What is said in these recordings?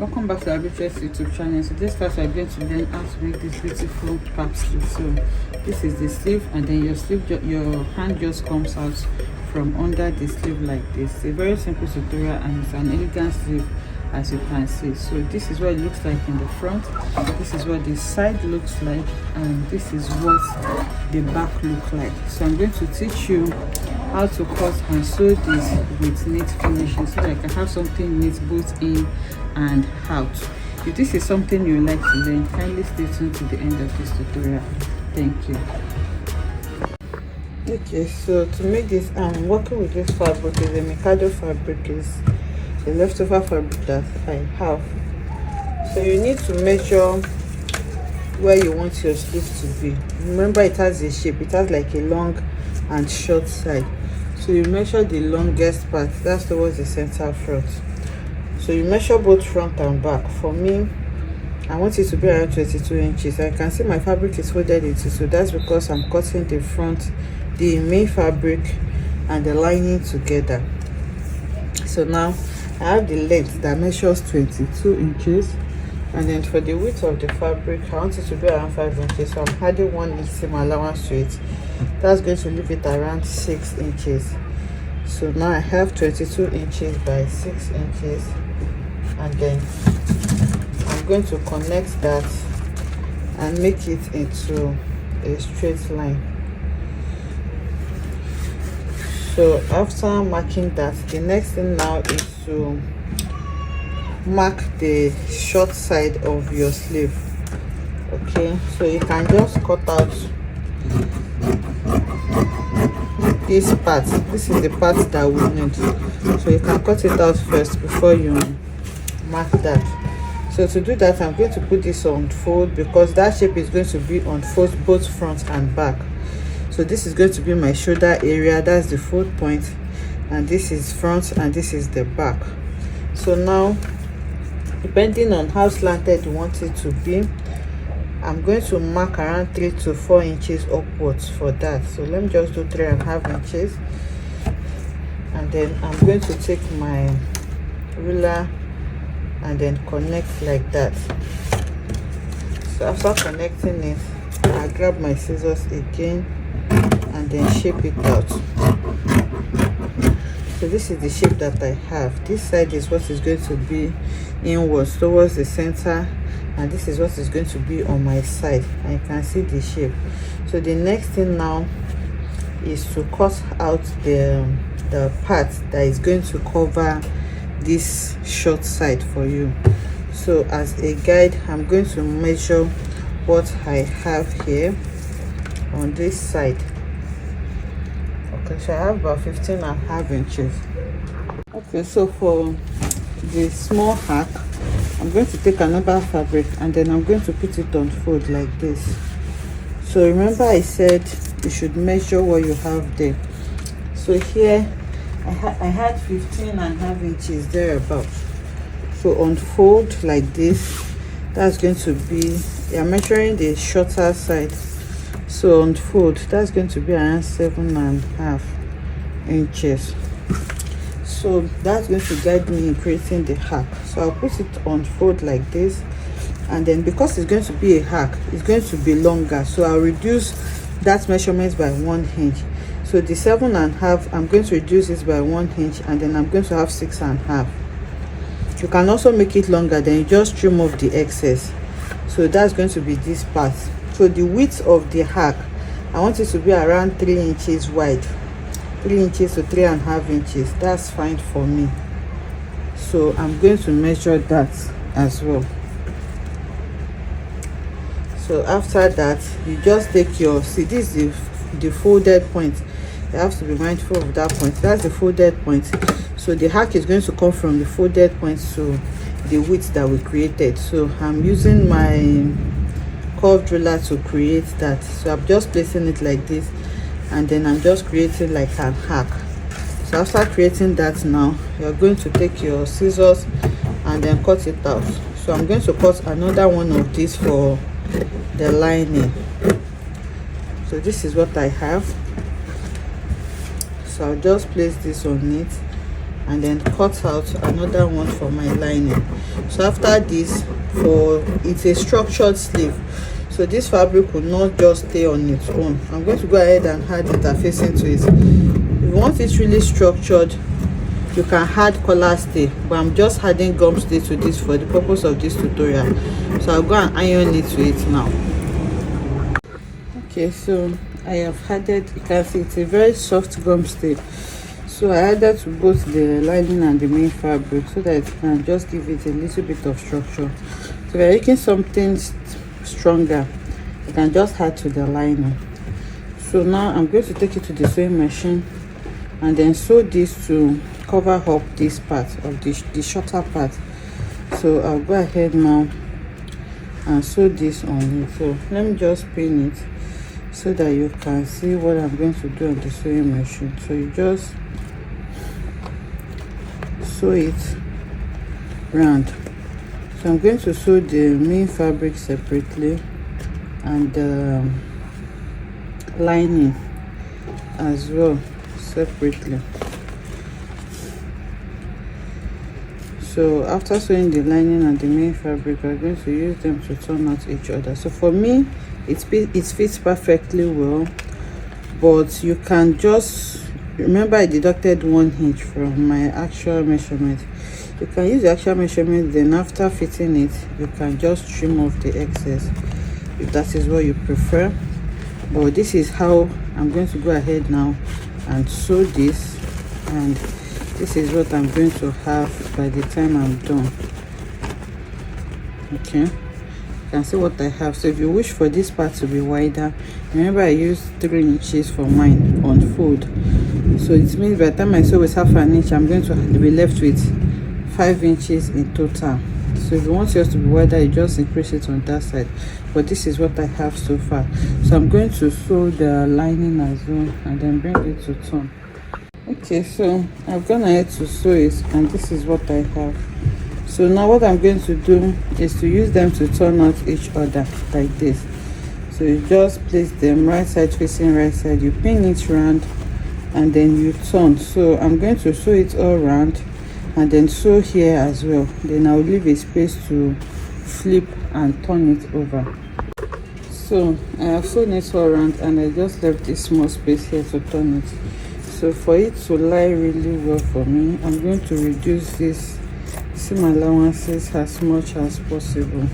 Welcome back to Arbitress YouTube channel. So this class we are going to learn how to make this beautiful cap sleeve. So this is the sleeve, and then your sleeve, your hand just comes out from under the sleeve like this. It's a very simple tutorial and it's an elegant sleeve, as you can see. So this is what it looks like in the front, this is what the side looks like, and this is what the back look like. So I'm going to teach you how to cut and sew this with neat finishing, so that I can have something neat both in and out. If this is something you like to learn, kindly stay tuned to the end of this tutorial. Thank you. Okay, so to make this, I'm working with this fabric. Is a Mikado fabric, is the leftover fabric that I have. So you need to measure where you want your sleeve to be. Remember, it has a shape, it has like a long and short side. So you measure the longest part, that's towards the center front. So you measure both front and back. For me, I want it to be around 22 inches. I can see my fabric is folded into, so that's because I'm cutting the front, the main fabric and the lining together. So now I have the length that measures 22 inches, and then for the width of the fabric, I want it to be around 5 inches. So I'm adding 1 inch seam allowance to it. That's going to leave it around 6 inches. So now I have 22 inches by 6 inches, and then I'm going to connect that and make it into a straight line. So after marking that, the next thing now is to mark the short side of your sleeve. Okay, so you can just cut out this part. This is the part that we need, so you can cut it out first before you mark that. So to do that, I'm going to put this on fold, because that shape is going to be on fold both front and back. So this is going to be my shoulder area, that's the fold point, and this is front and this is the back. So now, depending on how slanted you want it to be, I'm going to mark around 3 to 4 inches upwards for that. So let me just do 3.5 inches, and then I'm going to take my ruler and then connect like that. So after connecting it, I grab my scissors again and then shape it out. So this is the shape that I have. This side is what is going to be inwards towards the center, and this is what is going to be on my side. I can see the shape. So the next thing now is to cut out the part that is going to cover this short side for you. So as a guide, I'm going to measure what I have here on this side. Okay, so I have about 15.5 inches. Okay, so for the small hack, I'm going to take another fabric and then I'm going to put it on fold like this. So remember, I said you should measure what you have there. So here I had 15.5 inches thereabout. So on fold like this, that's going to be, you're measuring the shorter side. So on fold, that's going to be around 7.5 inches. So that's going to guide me in creating the hack. So I'll put it on fold like this, and then because it's going to be a hack, it's going to be longer, so I'll reduce that measurement by 1 inch. So the 7.5, I'm going to reduce this by 1 inch, and then I'm going to have 6.5. You can also make it longer, then you just trim off the excess. So that's going to be this part. So the width of the hack, I want it to be around 3 inches wide, 3 inches to 3.5 inches. That's fine for me. So I'm going to measure that as well. So after that, you just take your, see, this is the folded point. You have to be mindful of that point. That's the folded point. So the hack is going to come from the folded point to the width that we created. So I'm using my curved ruler to create that. So I'm just placing it like this, and then I'm just creating like a hack. So after creating that, now you're going to take your scissors and then cut it out. So I'm going to cut another one of these for the lining. So this is what I have. So I'll just place this on it and then cut out another one for my lining. So after this, for it's a structured sleeve, so this fabric will not just stay on its own. I'm going to go ahead and add interfacing to it. If you want it really structured, you can add collar stay, but I'm just adding gum stay to this for the purpose of this tutorial. So I'll go and iron it to it now. Okay, so I have added, you can see it's a very soft gum stay, so I added to both the lining and the main fabric so that it can just give it a little bit of structure. So we're making something stronger, you can just add to the lining. So now I'm going to take it to the sewing machine and then sew this to cover up this part of the shorter part. So I'll go ahead now and sew this on it. So let me just pin it so that you can see what I'm going to do on the sewing machine. So you just sew it round. So I'm going to sew the main fabric separately and the lining as well separately. So after sewing the lining and the main fabric, we're going to use them to turn out each other. So for me, it fits perfectly well, but you can just remember I deducted 1 inch from my actual measurement. You can use the actual measurement, then after fitting it, you can just trim off the excess if that is what you prefer. But this is how I'm going to go ahead now and sew this, and this is what I'm going to have by the time I'm done. Okay, you can see what I have. So if you wish for this part to be wider, remember I used 3 inches for mine on fold, so it means by the time I sew with half an inch, I'm going to be left with 5 inches in total. So if you want yours to be wider, you just increase it on that side, but this is what I have so far. So I'm going to sew the lining as well and then bring it to turn. Okay, so I've gone ahead to sew it, and this is what I have. So now what I'm going to do is to use them to turn out each other like this. So you just place them right side facing right side, you pin it round and then you turn. So I'm going to sew it all round and then sew here as well. Then I'll leave a space to flip and turn it over. So I have sewn it all around and I just left this small space here to turn it. So for it to lie really well for me, I'm going to reduce this seam allowances as much as possible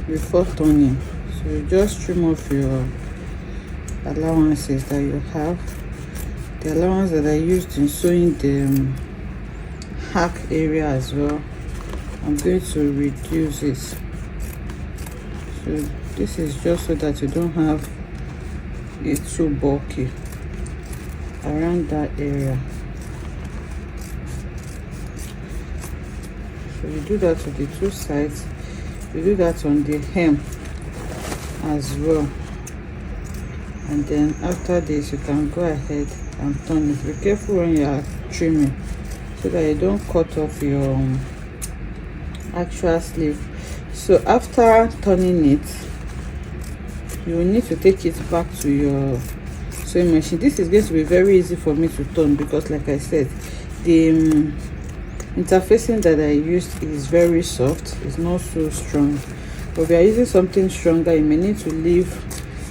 before turning. So you just trim off your allowances that you have. The allowance that I used in sewing the hack area as well, I'm going to reduce it. So this is just so that you don't have it too bulky around that area. So you do that to the 2 sides, you do that on the hem as well, and then after this you can go ahead and turn it. Be careful when you are trimming so that you don't cut off your actual sleeve. So after turning it, you will need to take it back to your sewing machine. This is going to be very easy for me to turn because, like I said, the interfacing that I used is very soft, it's not so strong. But if you are using something stronger, you may need to leave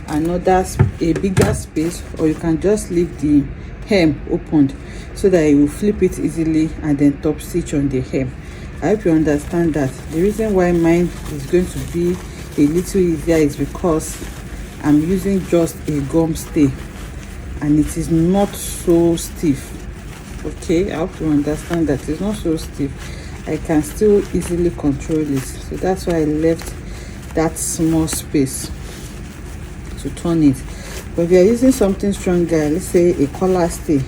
a bigger space, or you can just leave the hem opened so that you will flip it easily and then top stitch on the hem. I hope you understand that. The reason why mine is going to be a little easier is because I'm using just a gum stay and it is not so stiff. Okay, I hope you understand that it's not so stiff. I can still easily control it. So that's why I left that small space to turn it. But if you are using something stronger, let's say a collar stay,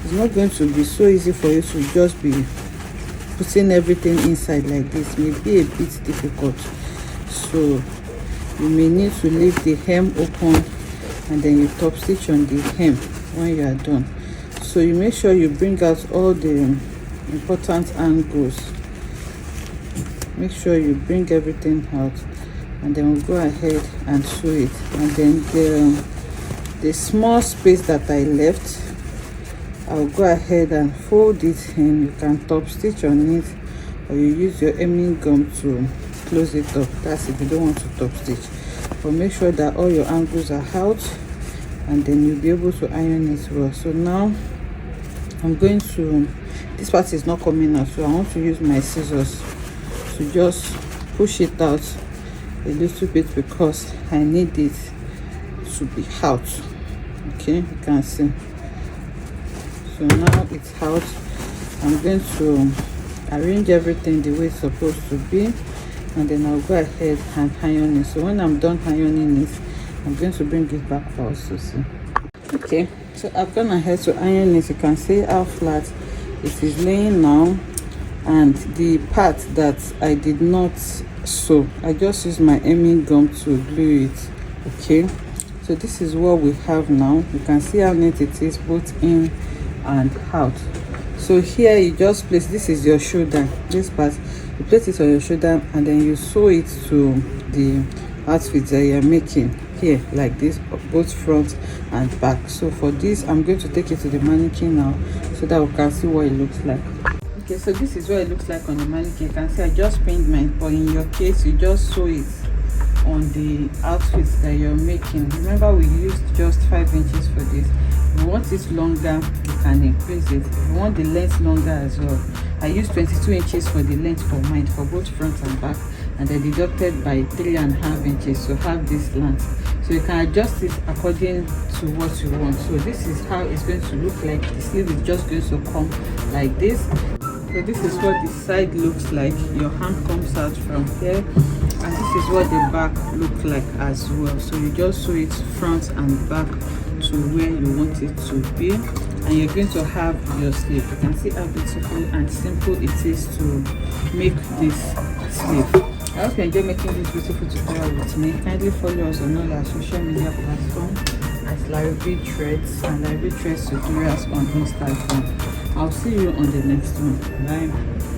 it's not going to be so easy for you to just be putting everything inside like this. It may be a bit difficult. So you may need to leave the hem open and then you top stitch on the hem when you are done. So you make sure you bring out all the important angles. Make sure you bring everything out, and then we'll go ahead and sew it. And then the small space that I left, I'll go ahead and fold it in. You can top stitch on it, or you use your hemming gum to close it up. That's if you don't want to top stitch. But make sure that all your angles are out, and then you'll be able to iron it well. So now I'm going to, this part is not coming out, so I want to use my scissors to just push it out a little bit because I need it to be out. Okay, you can see. So now it's out. I'm going to arrange everything the way it's supposed to be, and then I'll go ahead and iron it. So when I'm done ironing it, I'm going to bring it back for us to see. Okay, so I've gone ahead to iron it. You can see how flat it is laying now, and the part that I did not sew, I just used my hemming gum to glue it. Okay, so this is what we have now. You can see how neat it is both in and out. So here you just place, this is your shoulder, this part you place it on your shoulder, and then you sew it to the outfit that you're making here, like this, both front and back. So for this, I'm going to take it to the mannequin now so that we can see what it looks like. Okay, so this is what it looks like on the mannequin. You can see I just pinned mine, but in your case you just sew it on the outfits that you're making. Remember, we used just 5 inches for this. If you want it longer, you can increase it. If you want the length longer as well, I used 22 inches for the length for mine, for both front and back, and I deducted by 3.5 inches to have this length. So you can adjust it according to what you want. So this is how it's going to look like. The sleeve is just going to come like this. So this is what the side looks like. Your hand comes out from here, and this is what the back looks like as well. So you just sew it front and back to where you want it to be, and you're going to have your sleeve. You can see how beautiful and simple it is to make this sleeve. I hope you enjoy making this beautiful tutorial with me. Kindly follow us on all our social media platforms as Larivee Threads and Larivee Threads Tutorials on Instagram. I'll see you on the next one. Bye.